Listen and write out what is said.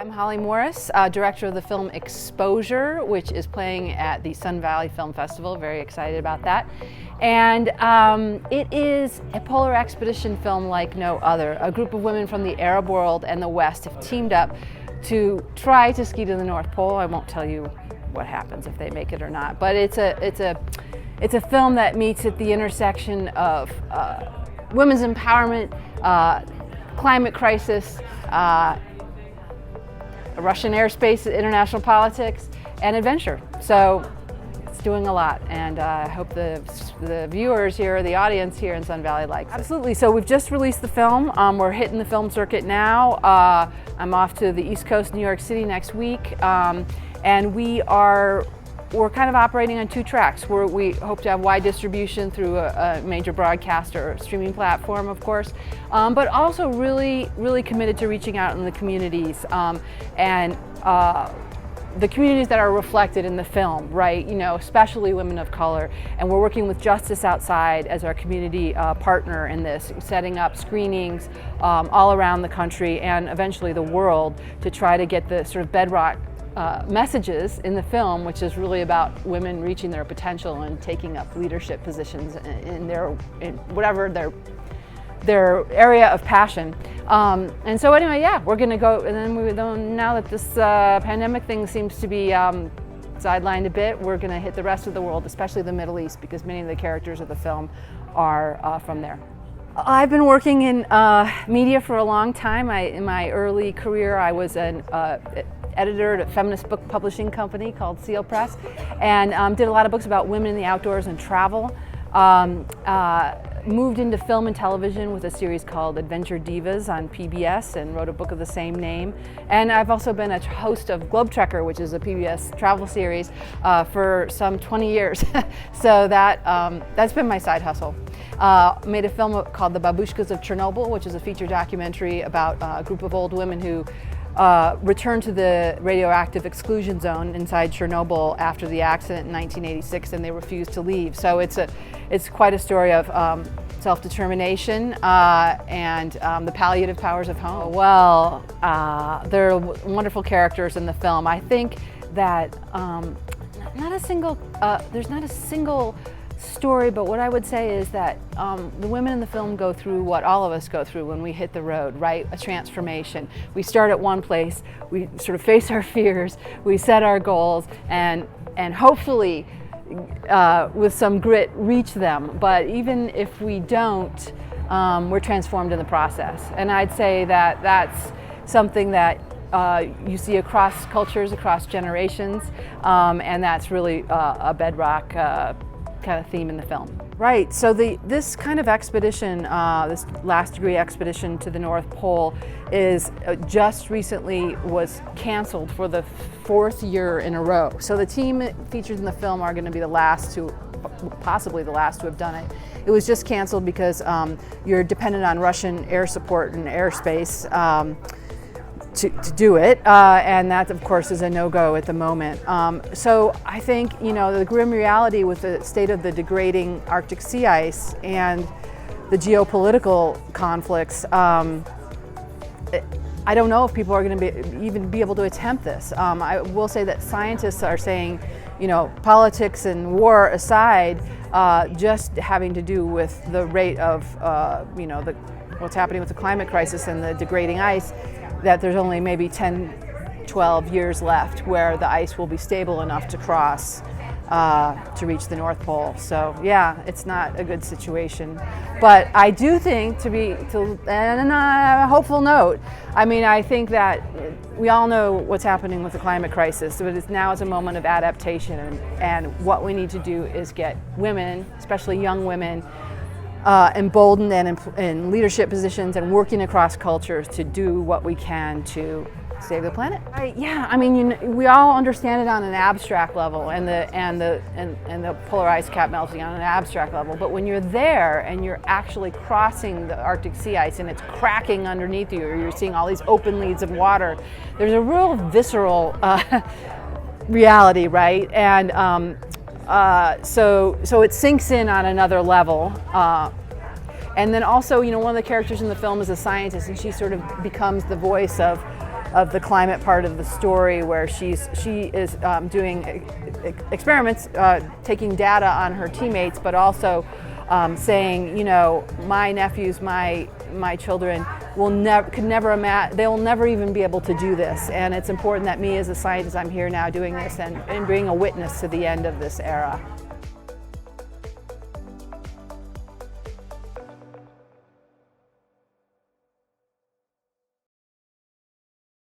I'm Holly Morris, director of the film Exposure, which is playing at the Sun Valley Film Festival. Very excited about that. And it is a polar expedition film like no other. A group of women from the Arab world and the West have teamed up to try to ski to the North Pole. I won't tell you what happens if they make it or not, but it's a film that meets at the intersection of women's empowerment, climate crisis, Russian airspace, international politics, and adventure. So it's doing a lot, and I hope the viewers here, the audience here in Sun Valley likes it. Absolutely. So we've just released the film. We're hitting the film circuit now. I'm off to the East Coast, New York City next week, and we're kind of operating on two tracks. We hope to have wide distribution through a major broadcaster or streaming platform, of course, but also really committed to reaching out in the communities and the communities that are reflected in the film, right? You know, especially women of color. And we're working with Justice Outside as our community partner in this, setting up screenings all around the country and eventually the world to try to get the sort of bedrock messages in the film, which is really about women reaching their potential and taking up leadership positions in whatever their area of passion. And so anyway, yeah, we're going to go, and then now that this pandemic thing seems to be sidelined a bit, we're going to hit the rest of the world, especially the Middle East, because many of the characters of the film are from there. I've been working in media for a long time. In my early career, I was an editor at a feminist book publishing company called Seal Press, and did a lot of books about women in the outdoors and travel. Moved into film and television with a series called Adventure Divas on PBS and wrote a book of the same name. And I've also been a host of Globetrekker, which is a PBS travel series, for some 20 years. So that's been my side hustle. Made a film called The Babushkas of Chernobyl, which is a feature documentary about a group of old women who returned to the radioactive exclusion zone inside Chernobyl after the accident in 1986, and they refused to leave. So it's quite a story of self-determination and the palliative powers of home. Well, there are wonderful characters in the film. I think that there's not a single story, but what I would say is that the women in the film go through what all of us go through when we hit the road, right? A transformation. We start at one place, we sort of face our fears, we set our goals, and hopefully with some grit reach them. But even if we don't, we're transformed in the process. And I'd say that that's something that you see across cultures, across generations, and that's really a bedrock kind of theme in the film. Right, so this kind of expedition, this last degree expedition to the North Pole is just recently was canceled for the 4th year in a row. So the team featured in the film are going to be possibly the last to have done it. It was just canceled because you're dependent on Russian air support and airspace to do it, and that of course is a no-go at the moment. So I think, you know, the grim reality with the state of the degrading Arctic sea ice and the geopolitical conflicts, I don't know if people are going to even be able to attempt this. I will say that scientists are saying, you know, politics and war aside, just having to do with the rate of, you know, what's happening with the climate crisis and the degrading ice, that there's only maybe 10, 12 years left where the ice will be stable enough to cross to reach the North Pole. So yeah, it's not a good situation. But I do think, and on a hopeful note, I mean, I think that we all know what's happening with the climate crisis, but now is a moment of adaptation, and what we need to do is get women, especially young women, emboldened and in leadership positions and working across cultures to do what we can to save the planet. Right, yeah, I mean, we all understand it on an abstract level, and the polar ice cap melting on an abstract level. But when you're there and you're actually crossing the Arctic sea ice and it's cracking underneath you, or you're seeing all these open leads of water, there's a real visceral reality, right? And so it sinks in on another level. And then also, you know, one of the characters in the film is a scientist, and she sort of becomes the voice of of the climate part of the story, where she is doing experiments, taking data on her teammates, but also saying, you know, my nephews, my children could never imagine, they will never even be able to do this, and it's important that me as a scientist, I'm here now doing this and being a witness to the end of this era.